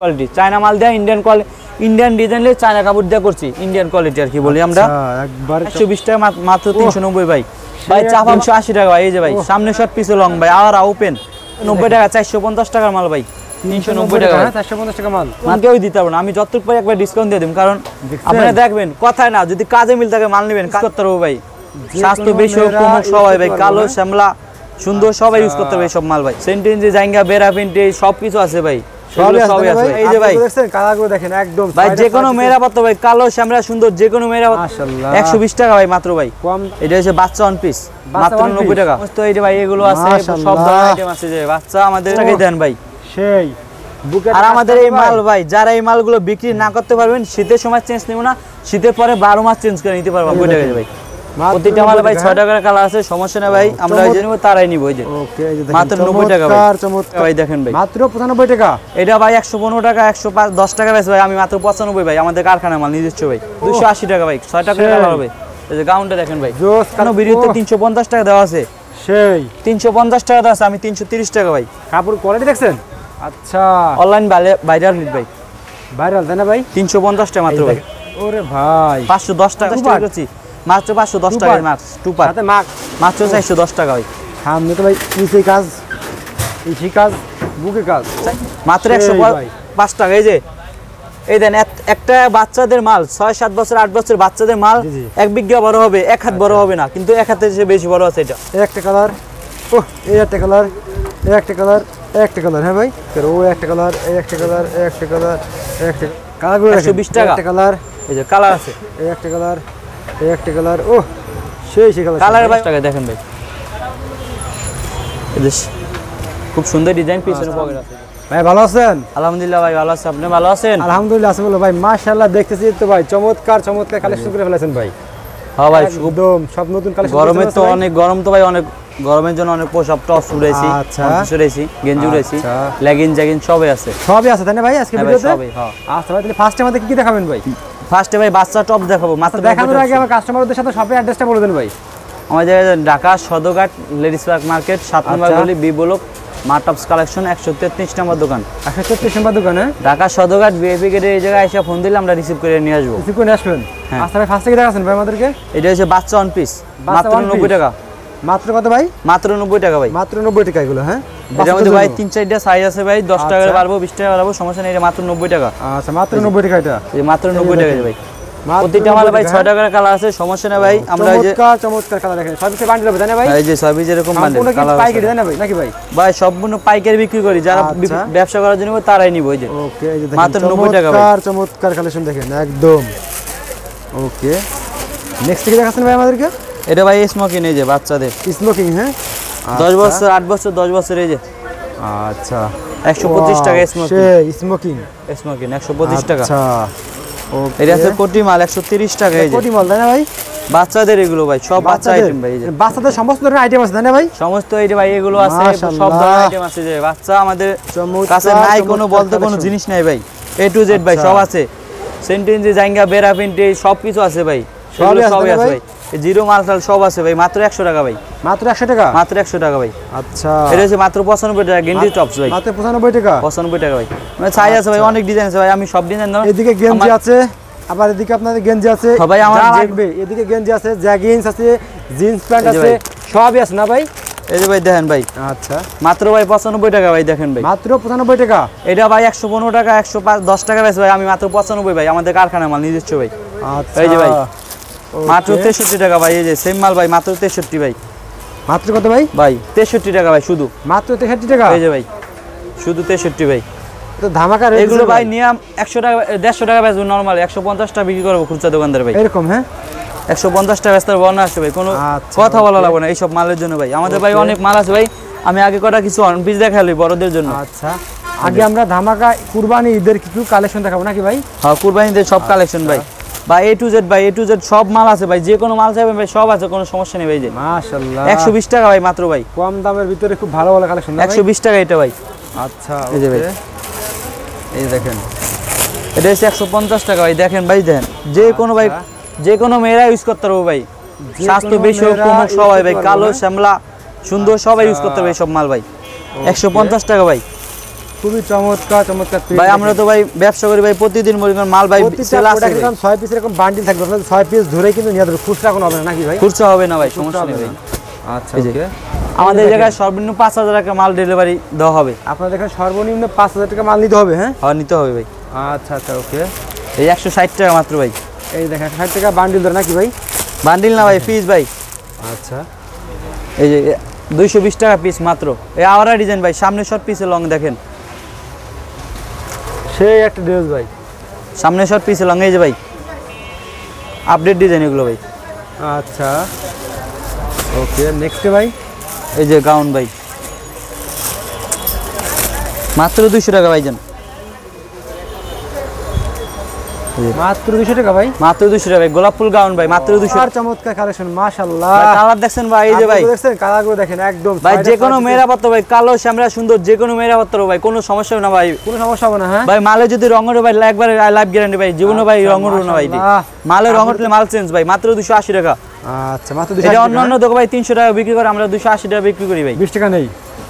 Quality China মাল দেয়া Indian quality Indian ডিজাইনে চায়না কাপড় দেয়া করছি ইন্ডিয়ান কোয়ালিটি আর কি বলি আমরা একবার 120 টাকা মাত্র 390 ভাই ভাই চাপ 180 টাকা ভাই এই যে ভাই সামনে শর্ট পিছে লং ভাই আর ওপেন 90 টাকা 450 টাকার মাল ভাই 390 টাকা 450 টাকা মাল কেউ দিতে পারবো না আমি যতটুকু পাই একবার ডিসকাউন্ট দিয়ে দিম কারণ আপনারা দেখবেন কথায় না যদি কাজে মিল থাকে মাল নেবেন কাজ করতে পারবো ভাই স্বাস্থ্য বেশি হোক কম হোক সবাই ভাই কালো শ্যামলা সুন্দর সবাই ইউজ করতে পারবে সব মাল ভাই সেন্টেন্সে জাইঙ্গা বেরা প্রিন্টে সবকিছু আছে ভাই সবই আছে এই যে ভাই দেখছেন কালারগুলো দেখেন একদম ভাই যে কোনো মেয়েরা পাতো ভাই কালো শ্যামলা সুন্দর যে কোনো মেয়েরা মাশাআল্লাহ 120 টাকা ভাই মাত্র ভাই কম এটা হচ্ছে বাচ্চা ওয়ান পিস মাত্র 90 টাকা তো এই যে ভাই এগুলো আছে সব ধরনের আইটেম আছে যে বাচ্চা আমাদের টাকাই দেন ভাই সেই আর আমাদের এই মাল ভাই যারা এই মালগুলো বিক্রি না করতে পারবেন শীতের সময় চেঞ্জ নেব না শীতের পরে 12 মাস চেঞ্জ করে নিতে পারবো 90 টাকা ভাই প্রতিটা মাল ভাই 6 টাকার কালার আছে সমস্যা না ভাই আমরা এই জন্য তারাই নিব এই যে ওকে এই যে দেখেন মাত্র 90 টাকা ভাই চমৎকার ভাই দেখেন ভাই মাত্র 95 টাকা এটা ভাই 115 টাকা 110 টাকা বেশ ভাই আমি মাত্র 95 ভাই আমাদের কারখানা মাল নিজস্ব ভাই 280 টাকা ভাই 6 টাকার কালার হবে এই যে গাউনটা দেখেন ভাই জোস কেন ভিডিওতে 350 টাকা দেওয়া আছে সেই 350 টাকা দেওয়া আছে আমি 330 টাকা ভাই কাপড় কোয়ালিটি দেখছেন আচ্ছা অনলাইন ভাইরাল হিট ভাই ভাইরাল তাই না ভাই 350 টাকা মাত্র ভাই ওরে ভাই 510 টাকা করছি মাত্র 510 টাকা মাক্স টুপার সাথে মাত্র 410 টাকা ভাই সামনে তো ভাই নিচে কাজ ইসি কাজ বুকে কাজ মাত্র 105 টাকা এই যে এই দেন একটা বাচ্চাদের মাল 6-7 বছর 8 বছর বাচ্চাদের মাল এক বিঘা বড় হবে এক হাত বড় হবে না কিন্তু এক হাতের চেয়ে বেশি বড় আছে এটা একটা কালার ও এই একটা কালার এই একটা কালার একটা কালার হ্যাঁ ভাই ও একটা কালার এই একটা কালার এই একটা কালার একটা কালারগুলো 120 টাকা একটা কালার এই যে কালার আছে এই একটা কালার এই একটা কালার ও সেই কালার কালার ভাই টাকা দেখেন ভাই এই যে খুব সুন্দর ডিজাইন পিছনে পকেট আছে ভাই ভালো আছেন আলহামদুলিল্লাহ ভাই ভালো আছি আপনি ভালো আছেন আলহামদুলিল্লাহ আছি বলো ভাই মাশাআল্লাহ দেখতেছি তো ভাই চমৎকার কালেকশন করে ফেলেছেন ভাই হ্যাঁ ভাই একদম সব নতুন কালেকশন গরমে তো অনেক গরম তো ভাই অনেক গরমের জন্য অনেক পোশাক টপ উড়াইছি উড়াইছি গেঞ্জি উড়াইছি লেগিন জ্যাগিন সবই আছে তাই না ভাই আজকে ভিডিওতে সবই হ্যাঁ আচ্ছা ভাই তাহলে ফার্স্টে আমাদের কি দেখাবেন ভাই ফার্স্টে ভাই বাচ্চা টপ দেখাবো মাত্র দেখানোর আগে আমার কাস্টমারদের সাথে শপের অ্যাড্রেসটা বলে দেন ভাই আমাদের Dhaka Sadarghat ladies park market 7 নম্বর গলি বি ব্লক মা টপস কালেকশন 133 নম্বর দোকান 133 নম্বর দোকান ঢাকা সদরঘাট বিএপি গেটে এই জায়গায় এসে ফোন দিলে আমরা রিসিভ করে নিয়ে আসবো রিসিভ করে আসবেন আচ্ছা ভাই ফার্স্টে কি দেখাছেন ভাই আমাদেরকে এটা হচ্ছে বাচ্চা ওয়ান পিস মাত্র 90 টাকা মাত্র কত ভাই মাত্র 90 টাকা ভাই মাত্র 90 টাকা এগুলো হ্যাঁ এর মধ্যে ভাই 3-4টা সাইজ আছে ভাই 10 টাকা বাড়বো 20 টাকা বাড়বো সমস্যা নেই এটা মাত্র 90 টাকা আচ্ছা মাত্র 90 টাকা এটা এই মাত্র 90 টাকা ভাই প্রতিটা মাল ভাই 6 টাকার কালার আছে সমস্যা নেই ভাই আমরা এই যে চমৎকার কালার দেখেন সবকিছু বান্ডিল হবে তাই না ভাই এই যে সবই যেরকম বান্ডিল কালার পাইকারি তাই না ভাই নাকি ভাই ভাই সম্পূর্ণ পাইকারি বিক্রি করি যারা ব্যবসা করার জন্য তারাই নিব এই যে ওকে এই যে দেখেন মাত্র 90 টাকা ভাই চমৎকার কালেকশন দেখেন একদম ওকে নেক্সট কি দেখাচ্ছেন ভাই আমাদেরকে এটা ভাই স্মোকিং এই যে বাচ্চাদের স্মোকিং হ্যাঁ 10 বছর 8 বছর 10 বছর এই যে আচ্ছা 125 টাকা স্মোকিং স্মোকিং 125 টাকা আচ্ছা ওকে এটা আছে কোটি মাল 130 টাকা এই যে কোটি মাল তাই না ভাই বাচ্চাদের এগুলো ভাই সব বাচ্চা আইটেম ভাই এই যে বাচ্চাদের সমস্ত ধরনের আইটেম আছে তাই না ভাই সমস্ত এই যে ভাই এগুলো আছে সব ধরনের আইটেম আছে যে বাচ্চা আমাদের কাছে নাই কোনো বলতে কোনো জিনিস নাই ভাই এ টু জেড ভাই সব আছে সেন্টেন্সে জাইঙ্গা বেরা প্রিন্টে সবকিছু আছে ভাই সবই আছে ভাই জিরো মাল সব আছে ভাই মাত্র 100 টাকা ভাই মাত্র 100 টাকা মাত্র 100 টাকা ভাই আচ্ছা এটা হচ্ছে মাত্র 95 টাকা গেঞ্জি টপস ভাই মাত্র 95 টাকা 95 টাকা ভাই মানে সাইজ আছে ভাই অনেক ডিজাইন আছে ভাই আমি সব ডিজাইন না এদিকে গেঞ্জি আছে আবার এদিকে আপনাদের গেঞ্জি আছে সবাই আমার দেখবে এদিকে গেঞ্জি আছে জ্যাগিংস আছে জিন্স প্যান্ট আছে সবই আছে না ভাই এই যে ভাই দেখেন ভাই আচ্ছা মাত্র ভাই 95 টাকা ভাই দেখেন ভাই মাত্র 95 টাকা এটা ভাই 115 টাকা 110 টাকা বেশ ভাই আমি মাত্র 95 ভাই আমাদের কারখানা মাল নিজস্ব ভাই আচ্ছা এই যে ভাই মাত্র 63 টাকা ভাই এই যে সেম মাল ভাই মাত্র 63 ভাই মাত্র কত ভাই ভাই 63 টাকা ভাই শুধু মাত্র 63 টাকা এই যে ভাই শুধু 63 ভাই তো ধামাকা রেট এগুলো ভাই নিয়ম 100 টাকা 150 টাকা বেচবো নরমাল 150 টাকা বিক্রি করব খুচরা দোকানদার ভাই এরকম হ্যাঁ 150 টাকা বেচতে বর্ণা আসে ভাই কোনো কথা বলা লাগবে না এই সব মালের জন্য ভাই আমাদের ভাই অনেক মাল আছে ভাই আমি আগে কটা কিছু অন পিস দেখালি বড়দের জন্য আচ্ছা আগে আমরা ধামাকা কুরবানি ঈদের কিছু কালেকশন দেখাবো নাকি ভাই হ্যাঁ কুরবানিদের সব কালেকশন ভাই বা এ টু জেড ভাই এ টু জেড সব মাল আছে ভাই যে কোনো মাল চাইবেন ভাই সব আছে কোনো সমস্যা নেই ভাই যে মাশাআল্লাহ 120 টাকা ভাই মাত্র ভাই কম দামের ভিতরে খুব ভালো ভালো কালেকশন 120 টাকা এটা ভাই আচ্ছা এই যে ভাই এই দেখেন এটা হচ্ছে 150 টাকা ভাই দেখেন ভাই দেখেন যে কোনো ভাই যে কোনো মেয়েরা ইউজ করতে পারবো ভাই স্বাস্থ্য বেশি হোক কম হোক সবাই ভাই কালো শ্যামলা সুন্দর সবাই ইউজ করতে পারবে সব মাল ভাই 150 টাকা ভাই খুবই চমৎকার চমৎকার print ভাই আমরা তো ভাই ব্যবসা করি ভাই প্রতিদিন মনে করেন মাল ভাই প্রতিটা সেল আছে প্রোডাক্টের দাম 6 পিস এরকম বান্ডিল থাকবে আপনাদের 6 পিস ধরেই কিন্তু নিয়ে যাবে খুচরা কোনো হবে না নাকি ভাই খুচরা হবে না ভাই সমস্যা নেই ভাই আচ্ছা এই যে, ওকে আমাদের এই জায়গায় সর্বনিম্ন 5000 টাকা মাল ডেলিভারি দেওয়া হবে আপনাদের এখানে সর্বনিম্ন 5000 টাকা মাল নিতে হবে হ্যাঁ হ্যাঁ নিতে হবে ভাই আচ্ছা আচ্ছা ওকে এই 160 টাকা মাত্র ভাই এই দেখেন 60 টাকা বান্ডিল ধরে নাকি ভাই বান্ডিল না ভাই পিস ভাই আচ্ছা এই যে 220 টাকা পিস মাত্র এই আওয়ারা ডিজাইন ভাই সামনে শর্ট পিসে লং দেখেন সেই একটা ড্রেস ভাই সামনে শর্ট পিসে লং এই যে ভাই আপডেট ডিজাইন এগুলো ভাই আচ্ছা ওকে নেক্সট ভাই এই যে গাউন ভাই মাত্র 200 টাকা ভাইজান মাত্র 200 টাকা ভাই মাত্র 200 টাকা ভাই গোলাপ ফুল গাউন ভাই মাত্র 200 আর চমৎকার কালেকশন মাশাআল্লাহ ভাই কালার দেখছেন ভাই এই যে ভাই দেখছেন কালারগুলো দেখেন একদম ভাই যে কোনো মেরাপত্র ভাই কালো শ্যামলা সুন্দর যে কোনো মেরাপত্র ভাই কোনো সমস্যা হবে না ভাই কোনো সমস্যা হবে না হ্যাঁ ভাই মালে যদি রং ওঠে ভাই একবারে লাইফ গ্যারান্টি ভাই জীবনে ভাই রং ওঠে না ভাই মাশাআল্লাহ। মালে রং উঠলে মাল চেঞ্জ ভাই মাত্র 280 টাকা আচ্ছা মাত্র এটা 200 অন্যান্য দোকান ভাই 300 টাকা বিক্রি করে আমরা 280 টাকা বিক্রি করি ভাই 20 টাকা নেই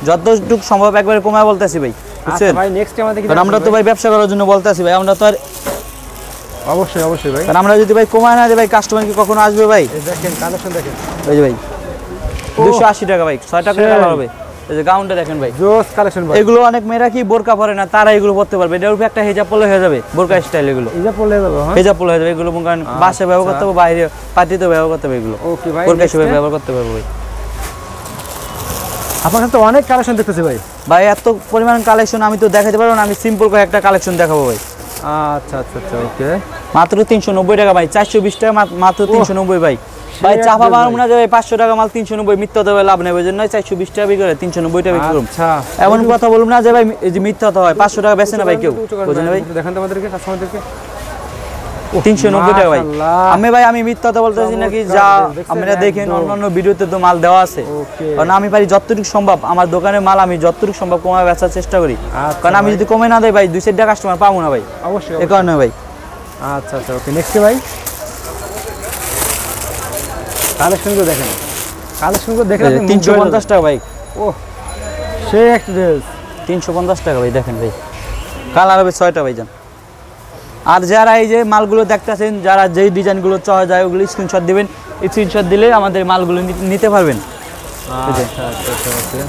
যতটুকু সম্ভব একবারে কমায় বলতেছি ভাই আচ্ছা বুঝছেন ভাই নেক্সট আমাদের কি কারণ আমরা তো ভাই ব্যবসা করার জন্য বলতেছি ভাই আমরা তো আর অবশ্যই অবশ্যই ভাই কারণ আমরা যদি ভাই কমায় না দিই ভাই কাস্টমার কি কখনো আসবে ভাই এই দেখেন কালেকশন দেখেন ওই যে ভাই 280 টাকা ভাই 6 টাকা কালার হবে এই যে গাউনটা দেখেন ভাই জোস কালেকশন ভাই এগুলো অনেক মেয়েরা কি বোরকা পরে না তারা এগুলো পরতে পারবে এটার উপরে একটা হেজাব পরলে হয়ে যাবে বোরকা স্টাইল এগুলো এই যে পড়লে যাবে হ্যাঁ হেজাব পরলে হয়ে যাবে এগুলো মনে করেন বাসে ব্যবহার করতে হবে বাইরে পার্টিতে ব্যবহার করতে হবে এগুলো ওকে ভাই বোরকা হিসেবে ব্যবহার করতে পারবে ভাই আপনার কাছে তো অনেক কালেকশন দেখতেছি ভাই ভাই এত পরিমাণ কালেকশন আমি তো দেখাতে পারবো না আমি সিম্পল করে একটা কালেকশন দেখাবো ভাই আচ্ছা আচ্ছা আচ্ছা ওকে মাত্র 390 টাকা ভাই 420 টাকা মাত্র 390 ভাই ভাই চাপা মারুম না যে ভাই 500 টাকা মাল 390 মিথ্যা দেবে লাভ নেই ওই জন্য 420 টাকা বিক্রি করে 390 টাকা বিক্রি করুন আচ্ছা এমন কথা বলুন না যে ভাই এই যে মিথ্যা তো হয় 500 টাকা বেচে না ভাই কেউ বুঝেন ভাই দেখেন তো আমাদেরকে কাস্টমারদেরকে 390 টাকা ভাই মাশাআল্লাহ। আমি মিথ্যা তো বলতেছি নাকি যা আপনারা দেখেন অন্যান্য ভিডিওতে তো মাল দেওয়া আছে ওকে কারণ আমি পারি যতটুকু সম্ভব আমার দোকানের মাল আমি যতটুকু সম্ভব কমায় বেচার চেষ্টা করি আচ্ছা কারণ আমি যদি কমে না দেই ভাই 200 টাকা কাস্টমার পাবো না ভাই অবশ্যই এই কারণে ভাই আচ্ছা আচ্ছা ওকে নেক্সট ভাই কালেকশনগুলো দেখেন কালেকশনগুলো দেখেন আপনি মুগ্ধ হয়ে 350 টাকা ভাই যাবেন। ওহ সেই একটা ড্রেস 350 টাকা ভাই দেখেন ভাই কালার হবে 6টা ভাই যান আর যারা এই যে মালগুলো দেখতেছেন যারা যেই ডিজাইনগুলো চাওয়া যায় ওগুলো স্ক্রিনশট দিবেন স্ক্রিনশট দিলে আমাদের মালগুলো নিতে পারবেন আচ্ছা আচ্ছা আচ্ছা ওকে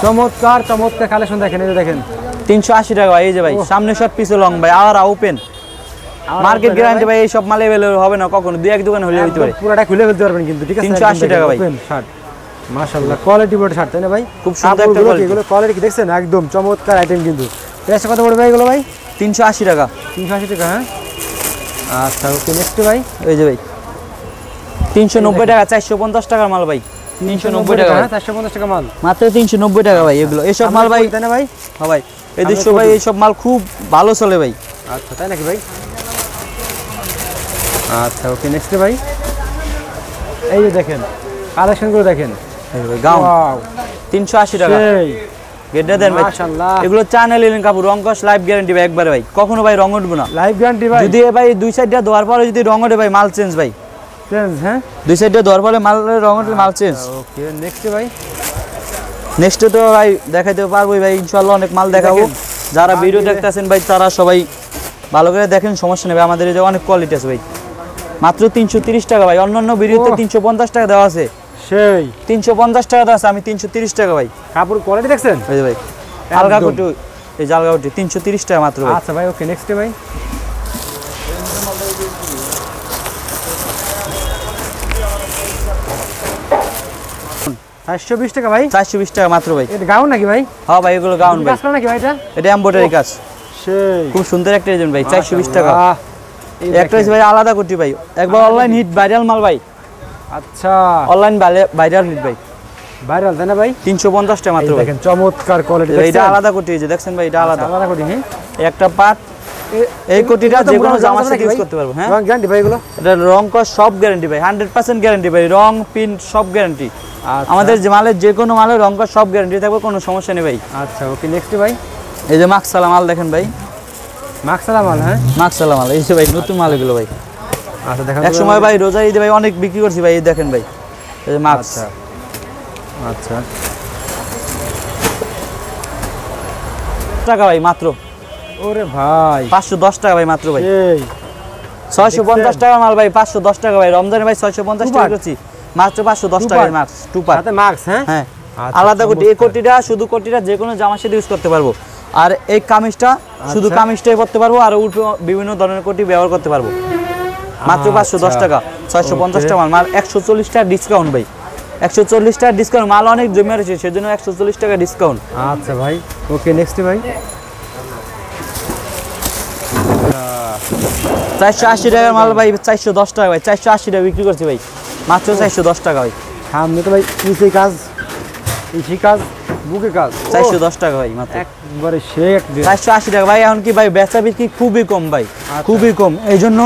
চমৎকার চমৎকার কালেকশন দেখেন এই যে দেখেন 380 টাকা ভাই এই যে ভাই সামনে সব পিছে লং ভাই আর ওপেন মার্কেট গ্যারান্টি ভাই এই সব মাল अवेलेबल হবে না কখনো দুই এক দোকান হলে হইতে পারে পুরোটা খুলে ফেলতে পারবেন কিন্তু ঠিক আছে 380 টাকা ভাই। শার্ট মাশাআল্লাহ কোয়ালিটি বড় শার্ট তাই না ভাই খুব সুন্দর একটা quality। এগুলো কোয়ালিটি কি দেখছেন একদম চমৎকার আইটেম কিন্তু প্রাইস কত পড়বে ভাই এগুলো ভাই 380 টাকা 380 টাকা হ্যাঁ আচ্ছা ওকে নেক্সট ভাই এই যে ভাই 390 টাকা 450 টাকার মাল ভাই 390 টাকা ভাই। 450 টাকা মাল মাত্র 390 টাকা ভাই এগুলো এসব মাল ভাই তাই না ভাই হ্যাঁ ভাই এই দৃশ্য ভাই এইসব মাল খুব ভালো চলে ভাই আচ্ছা তাই নাকি ভাই আচ্ছা ওকে নেক্সট ভাই এই যে দেখেন কালেকশনগুলো দেখেন এই যে ভাই গাউন ওয়াও 380 টাকা সেই গেটটা দেন ভাই মাশাআল্লাহ এগুলো চ্যানেল এলেন কাপড় রংকশ লাইফ গ্যারান্টি ভাই একবারে ভাই কখনো ভাই রং উঠবে না লাইভ গ্যারান্টি ভাই যদি ভাই দুই সাইডটা ধোয়ার পরে যদি রং ওঠে ভাই মাল চেঞ্জ ভাই চেঞ্জ হ্যাঁ দুই সাইডটা ধোয়ার পরে মালের রং ওঠে মাল চেঞ্জ ওকে নেক্সট ভাই নেক্সট তো ভাই দেখাইতে পারবোই ভাই ইনশাআল্লাহ অনেক মাল দেখাবো যারা ভিডিও দেখতেছেন ভাই তারা সবাই ভালো করে দেখেন সমস্যা নেই ভাই আমাদের এই যে অনেক কোয়ালিটি আছে ভাই মাত্র 330 টাকা ভাই অন্যান্য ভিডিওতে 350 টাকা দেওয়া আছে সেই 350 টাকা দেওয়া আছে আমি 330 টাকা ভাই কাপড় কোয়ালিটি দেখছেন এই যে ভাই আলগা কুটু এই যে আলগা কুটু 330 টাকা মাত্র ভাই আচ্ছা ভাই ওকে নেক্সট ভাই চারশো 20 টাকা ভাই 420 টাকা মাত্র ভাই এটা গাউন নাকি ভাই হ্যাঁ ভাই এগুলো গাউন ভাই কাজ করা নাকি ভাই এটা এটা এমব্রয়ডারি কাজ সেই খুব সুন্দর একটা ডিজাইন ভাই 420 টাকা মাশাআল্লাহ। এই একটা দেখেন। ভাই আলাদা কুটি ভাই একবার অনলাইন হিট ভাইরাল মাল ভাই আচ্ছা অনলাইন ভাইরাল হিট ভাই ভাইরাল তাই না ভাই 350 টাকা মাত্র এই ভাই দেখেন চমৎকার কোয়ালিটি এটা আলাদা কুটি এই যে দেখছেন ভাই এটা আলাদা আলাদা কোটি হ্যাঁ একটা পাট এই কোটিটা এগুলো তো যে কোনো রং জামার যাবে সাথে নাকি ইউজ ভাই? করতে পারবো হ্যাঁ রং গ্যারান্টি ভাই এগুলো এটা রং কস সব গ্যারান্টি ভাই 100% গ্যারান্টি ভাই রং প্রিন্ট সব গ্যারান্টি আচ্ছা। আমাদের যে মালের যে কোনো মালের রং কস সব গ্যারান্টি থাকবে কোনো সমস্যা নেই ভাই আচ্ছা ওকে নেক্সট ভাই এই যে মাকসালা মাল দেখেন ভাই মাকসালা মাল হ্যাঁ মাকসালা মাল এই যে ভাই নতুন মাল এগুলো ভাই আচ্ছা দেখা এক সময় ভাই রোজা ঈদে ভাই অনেক বিক্রি করছি ভাই এই দেখেন ভাই এই যে মাক্স আচ্ছা আচ্ছা টাকা ভাই মাত্র। ওরে ভাই 510 টাকা ভাই মাত্র ভাই। এই 650 টাকা মাল ভাই, 510 টাকা ভাই। রমজানে ভাই 650 টাকা করছি, মাত্র 510 টাকা মার্কস টু পার। সাথে মার্কস হ্যাঁ হ্যাঁ আচ্ছা, আলাদা কোটি, এই চমৎকার। কোটিটা শুধু কোটিটা যে কোনো জামার সাথে ইউজ করতে পারবো। আর এই কামিজটা শুধু আচ্ছা। কামিজটাই করতে পারবো, আর উল্টো বিভিন্ন ধরনের কোটি ব্যবহার করতে পারবো। মাত্র 510 টাকা, 650 টাকা মাল 140 টাকা ডিসকাউন্ট ভাই। 140 টাকা ডিসকাউন্ট, মাল অনেক জমে রয়েছে সেজন্য 140 টাকা ডিসকাউন্ট। আচ্ছা ভাই ওকে নেক্সট ভাই 480 টাকার মাল ভাই 410 টাকা ভাই, 480 টাকা বিক্রি করছি ভাই, মাত্র 410 টাকা ভাই। সামনে তো ভাই নিচে কাজ ইসি কাজ বুকে কাজ 410 টাকা ভাই মাত্র। একবারে সে এক 480 টাকা ভাই। এখন কি ভাই বেচা বিক্রি খুবই কম ভাই, খুবই কম, এই জন্য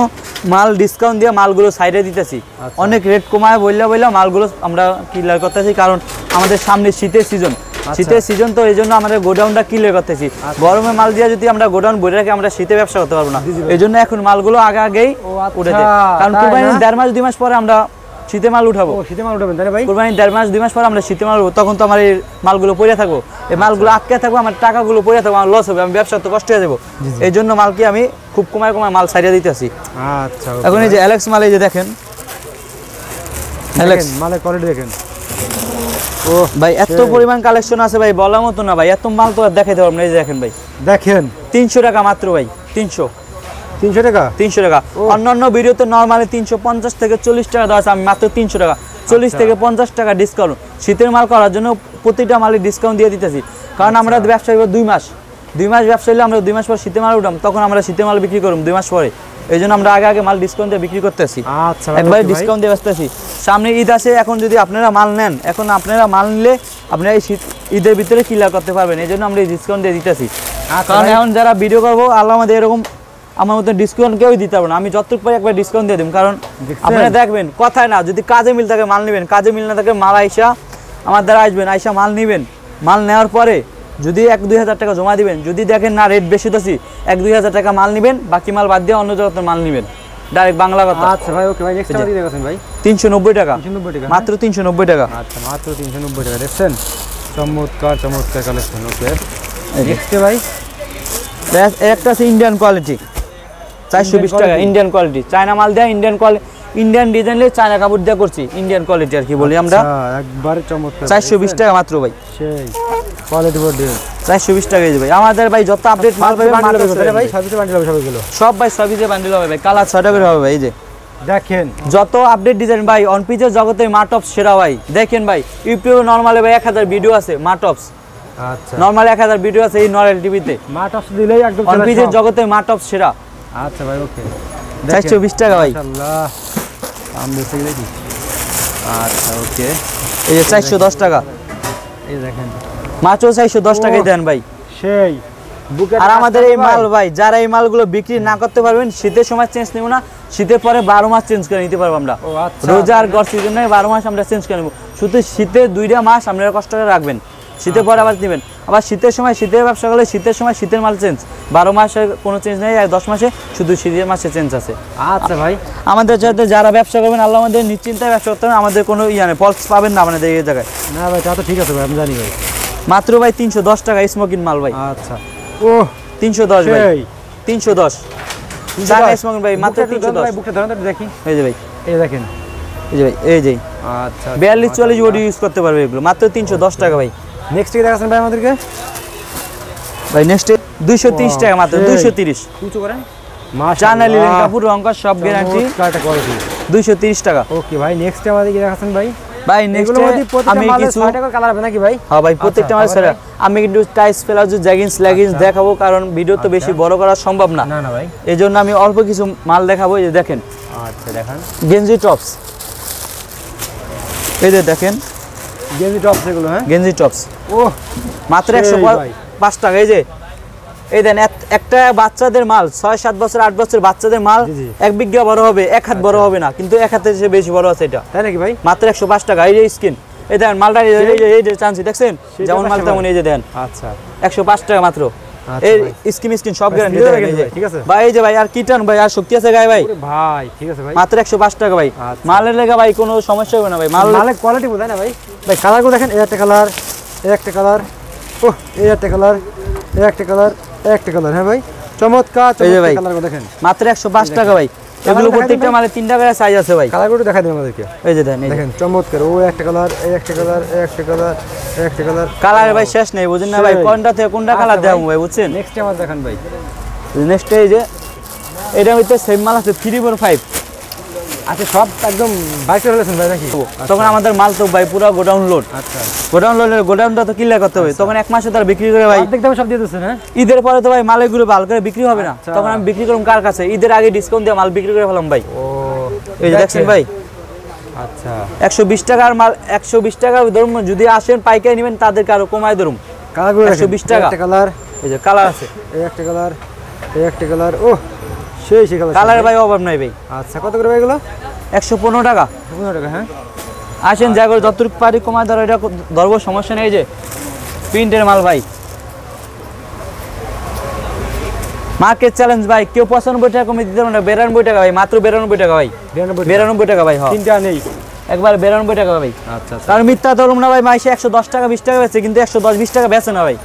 মাল ডিসকাউন্ট দিয়ে মালগুলো সাইডে দিতেছি। অনেক রেট কমায় বললা মালগুলো আমরা ক্লিয়ার করতেছি, কারণ আমাদের সামনে শীতের সিজন, শীতের সিজন তো এই জন্য আমাদের গোডাউনটা ক্লিয়ার করতেছি। গরমে মাল দিয়ে যদি আমরা গোডাউন ভরে রাখি আমরা শীতে ব্যবসা করতে পারবো না, এই জন্য এখন মালগুলো আগেই উঠে দেয়। কারণ কুরবানির 1.5 মাস 2 মাস পরে আমরা শীতে মাল উঠাবো। শীতে মাল উঠাবেন তাই না ভাই? কুরবানির 1.5 মাস 2 মাস পরে আমরা শীতে মাল উঠাবো, তখন তো আমার এই মালগুলো পড়ে থাকবো, এই মালগুলো আটকে থাকবো, আমার টাকাগুলো পড়ে থাকবো, আমার লস হবে, আমি ব্যবসা তো কষ্ট হয়ে যাবো। এই জন্য মালকে আমি খুব কমায় মাল সাইডে দিতেছি। আচ্ছা এখন এই যে অ্যালেক্স মাল, এই যে দেখেন অ্যালেক্স মালের কোয়ালিটি দেখেন। ও ভাই এত পরিমাণ কালেকশন আছে ভাই, বলার মতো না ভাই, এত মাল তো আর দেখাইতে পারবো না। এই যে দেখেন ভাই, দেখেন 300 টাকা মাত্র ভাই, 300 টাকা 300 টাকা। অন্যান্য ভিডিওতে নরমালি 350 থেকে 40 টাকা দেওয়া আছে, আমি মাত্র 300 টাকা, 40 থেকে 50 টাকা ডিসকাউন্ট। শীতের মাল করার জন্য প্রতিটা মালে ডিসকাউন্ট দিয়ে দিতেছি, কারণ আমরা ব্যবসা করবো 2 মাস ব্যবসা হলে আমরা 2 মাস পর শীতের মাল উঠাম, তখন আমরা শীতের মাল বিক্রি করব 2 মাস পরে। এই জন্য আমরা আগে মাল ডিসকাউন্ট দিয়ে বিক্রি করতেছি, আচ্ছা একবারে ডিসকাউন্ট দিয়ে বেচতেছি। সামনে ঈদ আছে, এখন যদি আপনারা মাল নেন, এখন আপনারা মাল নিলে আপনারা এই ঈদের ভিতরে ক্লিয়ার করতে পারবেন, এই জন্য আমরা এই ডিসকাউন্ট দিয়ে দিতেছি। কারণ এখন যারা ভিডিও করবো আল্লাহ আমাদের এরকম আমার মতো ডিসকাউন্ট কেউই দিতে পারবো না, আমি যতটুকু পারি একবার ডিসকাউন্ট দিয়ে দিই। কারণ আপনারা দেখবেন কথায় না, যদি কাজে মিল থাকে মাল নেবেন, কাজে মিল না থাকে মাল আইসা আমার দ্বারা আসবেন, আইসা মাল নেবেন, মাল নেওয়ার পরে যদি 1-2 হাজার টাকা জমা দিবেন, যদি দেখেন না রেট বেশি দছি 1-2 হাজার টাকা মাল নেবেন, বাকি মাল বাদ দিয়ে অন্য জগতের মাল নেবেন, ডাইরেক্ট বাংলা কথা। আচ্ছা ভাই ওকে ভাই নেক্সট টাকা দিয়ে দেখেন ভাই 390 টাকা 390 টাকা মাত্র 390 টাকা। আচ্ছা মাত্র 390 টাকা দেখছেন, চমৎকার কালেকশন। ওকে নেক্সট ভাই একটা আছে ইন্ডিয়ান কোয়ালিটি 420 টাকা, ইন্ডিয়ান কোয়ালিটি, চায়না মাল দেয়, ইন্ডিয়ান ডিজাইন দিয়ে চায়না কাপড় দিয়ে করছি, ইন্ডিয়ান কোয়ালিটি আর কি বলি আমরা। একবারে চমৎকার 420 টাকা মাত্র ভাই, সেই কোয়ালিটি বড় 420 টাকা এই যে ভাই। আমাদের ভাই যত আপডেট মাল পাবেন বান্ডেল হবে ভাই, সবই বান্ডেল হবে সবগুলো, সব ভাই সবই যে বান্ডেল হবে ভাই, কালার 6টা করে হবে ভাই। এই যে দেখেন যত আপডেট ডিজাইন ভাই, অন পিচের জগতে মাটপস সেরা ভাই। দেখেন ভাই ইউটিউবে নরমালি ভাই 1000 ভিডিও আছে মাটপস, আচ্ছা নরমাল 1000 ভিডিও আছে এই নরেল টিভিতে, মাটপস দিলেই একদম অন পিচের জগতে মাটপস সেরা। আচ্ছা ভাই ওকে 420 টাকা ভাই, মাশাআল্লাহ দাম বেশি দেখি। আচ্ছা ওকে এই যে 410 টাকা, এই দেখেন মাত্র 410 টাকায় দেন ভাই। সেই বুকের আর আমাদের এই মাল ভাই, যারা এই মালগুলো বিক্রি না করতে পারবেন, শীতের সময় চেঞ্জ নেব না, শীতের পরে 12 মাস চেঞ্জ করে নিতে পারবো আমরা। ও আচ্ছা রোজা আর গড় সিজন নয়, 12 মাস আমরা চেঞ্জ করে নেব, শুধু শীতের 2টা মাস আপনারা কষ্ট করে রাখবেন, শীতের পরে আবার নেবেন। আবার শীতের সময় শীতের ব্যবসা করলে শীতের সময় শীতের মাল চেঞ্জ, 12 মাসে কোনো চেঞ্জ নেই, আর 10 মাসে শুধু শীতের মাসে চেঞ্জ আছে। আচ্ছা ভাই আমাদের সাথে যারা ব্যবসা করবেন আল্লাহ আমাদের নিশ্চিন্তায় ব্যবসা করতে হবে, আমাদের কোনো ইয়া নেই, ফলস পাবেন না আপনাদের এই জায়গায়। না ভাই তা তো ঠিক আছে ভাই, আমি জানি ভাই। মাত্র ভাই 310 টাকা স্মোকিং মাল ভাই, আচ্ছা ও 310 ভাই, সেই 310 চায়না স্মোকিং ভাই, মাত্র 310 ভাই। বুকটা ধরেন তো দেখি, এই যে ভাই, এই দেখেন এই যে ভাই, এই যে আচ্ছা 42-44 বডি ইউজ করতে পারবে এগুলো, মাত্র 310 টাকা ভাই। নেক্সট কি দেখাচ্ছেন ভাই আমাদেরকে? ভাই নেক্সট 230 টাকা মাত্র, 230 কিছু করেন চায়না লিলেন কাপড়, রংকর সব গ্যারান্টি, কাটা কোয়ালিটি 230 টাকা। ওকে ভাই নেক্সট আমাদের কি দেখাচ্ছেন ভাই? ভাই নেক্সট এগুলোর মধ্যে প্রত্যেকটা আমি মালে কিছু 6 টাকা কালার হবে নাকি ভাই? হ্যাঁ ভাই প্রত্যেকটা মাল আচ্ছা, সেরা, আমি কিন্তু টাইস প্লাজো জ্যাগিংস লেগিংস দেখাবো, কারণ ভিডিও তো বেশি বড় করা সম্ভব না, না না ভাই এই জন্য আমি অল্প কিছু মাল দেখাবো। এই যে দেখেন আচ্ছা দেখান গেঞ্জি টপস, এই যে দেখেন গেঞ্জি টপস এগুলো, হ্যাঁ গেঞ্জি টপস ও মাত্র সেই 105 টাকা। এই যে এই দেন একটা বাচ্চাদের মাল 6-7 বছর 8 বছর বাচ্চাদের মাল, জি, জি। 1 বিঘা বড় হবে, 1 হাত বড় হবে না, কিন্তু 1 হাতের চেয়ে বেশি বড় আছে এটা, তাই নাকি ভাই? মাত্র 105 টাকা। এই যে স্কিন, এই দেন মালটা, এই যে চান্সি দেখছেন যেমন মাল তেমন, এই যে দেন আচ্ছা 105 টাকা মাত্র। আচ্ছা এই ভাই। স্কিন সব ভাই, গ্যারান্টি স্কিন দেন, এই যে ভাই, ঠিক আছে। ভাই, এই যে ভাই আর কিটান ভাই, আর শক্তি আছে গায়ে ভাই, ওরে ভাই ঠিক আছে ভাই, মাত্র 105 টাকা ভাই। আচ্ছা। মালের লেগা ভাই কোনো সমস্যা হবে না ভাই, মালের কোয়ালিটি বোঝায় না ভাই। ভাই কালারগুলো দেখেন, এই একটা কালার, এই একটা কালার, ও এই একটা কালার, এই একটা কালার, একটা কালার। হ্যাঁ ভাই, চমৎকার এই যে ভাই কালারগুলো দেখেন, মাত্র 105 টাকা ভাই। এগুলো প্রত্যেকটা মালে 3 টাকা সাইজ আছে ভাই। কালারগুলো দেখা দিন আমাদেরকে। এই যে দেখেন, দেখেন চমৎকার, ও একটা কালার, এই একটা কালার, এই একটা কালার, এই একটা কালার। কালার ভাই শেষ নেই, বুঝেন না ভাই, কোনটা থেকে কোনটা কালার দেবো ভাই, বুঝছেন। নেক্সট আমার দেখান ভাই। নেক্সট এই যে এটা হইতে সেম মাল আছে 345। আচ্ছা, সব একদম বাইক রিলেশন ভাই নাকি? তখন আমাদের মাল তো ভাই পুরো গোডাউন লোড। আচ্ছা, গোডাউন লোডের গোডাউনটা তো ক্লিয়ার করতে হবে। তখন এক মাসে তারা বিক্রি করে ভাই, দেখতে সব দিয়ে দিচ্ছেন। হ্যাঁ, ঈদের পরে তো ভাই মালগুলো ভালো করে বিক্রি হবে না, তখন আমি বিক্রি করলাম কার কাছে, ঈদের আগে ডিসকাউন্ট দিয়ে মাল বিক্রি করে ফেলাম ভাই। ও এই যে দেখছেন ভাই, আচ্ছা 120 টাকার মাল, 120 টাকা ধরুন, যদি আসেন পাইকারি নেবেন তাদেরকে আরো কমায় ধরুন। কালারগুলো 120 টাকা। একটা কালার, এই যে কালার আছে, এই একটা কালার, এই একটা কালার। ও সেই কালার। কালার ভাই অভাব নাই ভাই। আচ্ছা, কত করে ভাই এগুলো? 115 টাকা। 15 টাকা। হ্যাঁ, আসেন যা করে যতটুকু পারি কমায় ধরো, এটা ধরবো, সমস্যা নেই। এই যে প্রিন্টের মাল ভাই, মার্কেট চ্যালেঞ্জ ভাই, কেউ 95 টাকা কমে দিতে পারবে না। 92 টাকা ভাই, মাত্র 92 টাকা ভাই। 92 টাকা ভাই, হ্যাঁ তিনটা নেই একবার 92 টাকা ভাই। আচ্ছা, কারণ মিথ্যা ধরুন না ভাই, মাইসে 110 টাকা 20 টাকা বেচে, কিন্তু 110-20 টাকা বেচে না ভাই।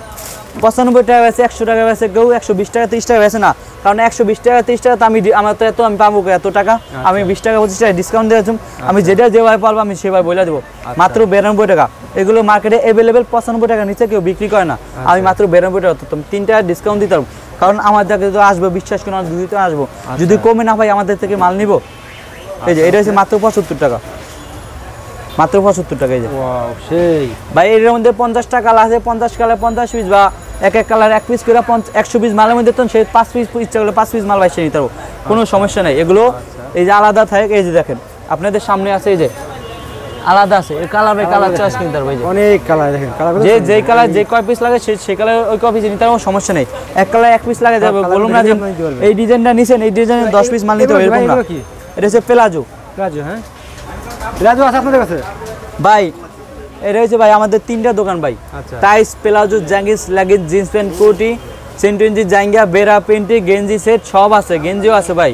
95 টাকা বেচে, 100 টাকা বেচে, কেউ 120 টাকা 30 টাকা বেচে না। কারণ 120 টাকা 30 টাকা তো আমার তো এত আমি পাবো এত টাকা, আমি 20 টাকা 25 টাকা ডিসকাউন্ট দিয়েছি। আমি যেটা যেভাবে পারবো আমি সেভাবে বলে দেবো। মাত্র 92 টাকা। এগুলো মার্কেটে অ্যাভেলেবেল 95 টাকা নিচে কেউ বিক্রি করে না। আমি মাত্র 92 টাকা তো 3 টাকা ডিসকাউন্ট দিতে পারবো। কারণ আমার থেকে তো আসবো, বিশ্বাস করে আমার দুইতে আসবো। যদি কমে না ভাই আমাদের থেকে মাল নিব। এই যে এটা হচ্ছে মাত্র 75 টাকা, মাত্র 75 টাকা। এই যে ওয়াও, সেই ভাই, এর মধ্যে 50টা কালার আছে, 50 কালার 50 পিস, বা এক কালার 1 পিস করে 100 পিস মালের মধ্যে তো সেই 5 পিস ইচ্ছা করলে 5 পিস মাল বাইসে নিতে পারবো, কোনো সমস্যা নেই। এগুলো এই যে আলাদা থাকে, এই যে দেখেন আপনাদের সামনে আছে, এই যে আলাদা আছে। এই কালার ভাই কালার চয়েস কিনতে পারবো। এই যে অনেক কালার দেখেন, কালারগুলো যেই কালার যে কয় পিস লাগে সেই কালার ওই কয় পিস নিতে পারবো, সমস্যা নেই। এক কালার 1 পিস লাগে যাবে, বলুন না যে এই ডিজাইনটা নিছেন, এই ডিজাইনে 10 পিস মাল নিতে হবে এরকম না। এটা হচ্ছে প্লাজো। প্লাজো, হ্যাঁ প্লাজো আছে আপনাদের কাছে ভাই। এটা হচ্ছে ভাই আমাদের 3টা দোকান ভাই। আচ্ছা, টাইস, প্লাজো, জ্যাঙ্গিস, লেগিংস, জিন্স প্যান্ট, কোটি, সেন্টুইঞ্জি, জাঙ্গিয়া, বেরা, পেন্টি, গেঞ্জি সেট সব আছে, গেঞ্জিও আছে ভাই।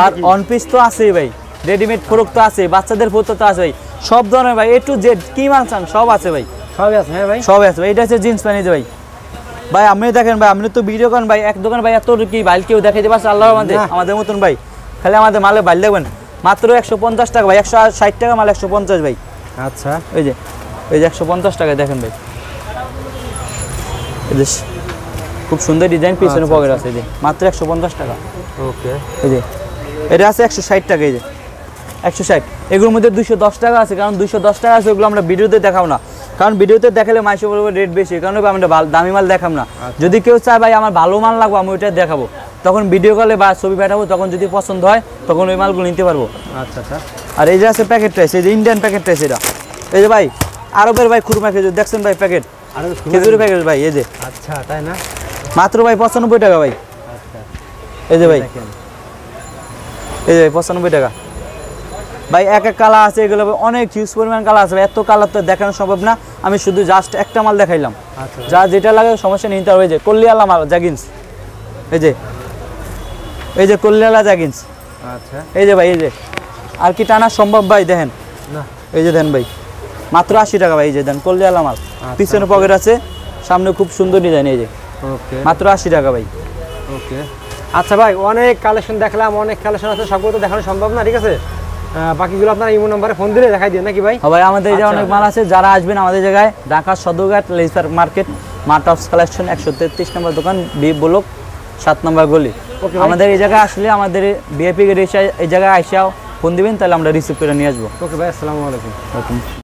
আর অন পিস তো আছেই ভাই, রেডিমেড ফ্রক তো আছে, বাচ্চাদের ফটো তো আছে ভাই, সব ধরনের ভাই, A to Z কি মাল চান সব আছে ভাই, সবই আছে। হ্যাঁ ভাই, সবই আছে ভাই। এটা হচ্ছে জিন্স প্যান্ট ভাই। ভাই আপনি দেখেন ভাই, আপনি তো ভিডিও করেন ভাই, এক দোকান ভাই এত কি বাইল কেউ দেখাইতে পারছে আল্লাহর রহমতে আমাদের মতন ভাই। খালি আমাদের মালে বাইল দেখবেন, মাত্র 150 টাকা ভাই, 160 টাকা মাল 150 ভাই। আচ্ছা, এই যে 150 টাকা দেখেন ভাই। এই যে খুব সুন্দর ডিজাইন, পিছনে পকেট আছে, এই যে মাত্র 150 টাকা। ওকে, এই যে এটা আছে 160 টাকা। এই যে 160, এগুলোর মধ্যে 210 টাকা আছে। কারণ 210 টাকা আছে, ওগুলো আমরা ভিডিওতে দেখাবো না, কারণ ভিডিওতে দেখালে মাইসে বলবো রেট বেশি, কারণ আমরা দামি মাল দেখাবো না। যদি কেউ চায় ভাই আমার ভালো মাল লাগবে, আমি ওইটা দেখাবো, তখন ভিডিও কলে বা ছবি পাঠাবো, তখন যদি পছন্দ হয় তখন ওই মালগুলো নিতে পারবো। আচ্ছা আচ্ছা। আর এই যে আছে প্যাকেট টাইস, এই যে ইন্ডিয়ান প্যাকেট টাইস। এটা এই যে ভাই আরবের ভাই খুরমা খেজুর দেখছেন ভাই, প্যাকেট খেজুরের প্যাকেট ভাই। এই যে আচ্ছা, তাই না? মাত্র ভাই 95 টাকা ভাই। আচ্ছা, এই যে ভাই, এই যে 95 টাকা ভাই। এক কালার আছে, এগুলো অনেক হিউজ পরিমাণ কালার আছে ভাই, এত কালার তো দেখানো সম্ভব না। আমি শুধু জাস্ট একটা মাল দেখাইলাম, যা যেটা লাগে সমস্যা নিতে হবে। এই যে কল্লিয়ালা মাল জাগিন্স, এই যে কল্লিয়ালা জাগিন্স। আচ্ছা, এই যে ভাই, এই যে আর কি টানা সম্ভব ভাই, দেখেন না, এই যে দেন ভাই, মাত্র 80 টাকা ভাই। এই যে দেন কল্লিয়ালা মাল, পিছনে পকেট আছে, সামনে খুব সুন্দর ডিজাইন। এই যে ওকে, মাত্র 80 টাকা ভাই। ওকে। আচ্ছা ভাই, অনেক কালেকশন দেখলাম, অনেক কালেকশন আছে, সবগুলো তো দেখানো সম্ভব না, ঠিক আছে? বাকিগুলো আপনার ইমো নম্বরে ফোন দিলে দেখাই দিন নাকি ভাই? হ্যাঁ ভাই, আমাদের এই যে অনেক মাল আছে। যারা আসবেন আমাদের জায়গায়, ঢাকা সদরঘাট লেজার মার্কেট, মার্টস কালেকশন 133 নম্বর দোকান, বি ব্লক 7 নম্বর গলি। আমাদের এই জায়গায় আসলে আমাদের বিএপি এই জায়গায় আইসাও ফোন দিবেন, তাহলে আমরা রিসিভ করে নিয়ে আসবো। ওকে ভাই, আসসালামু আলাইকুম।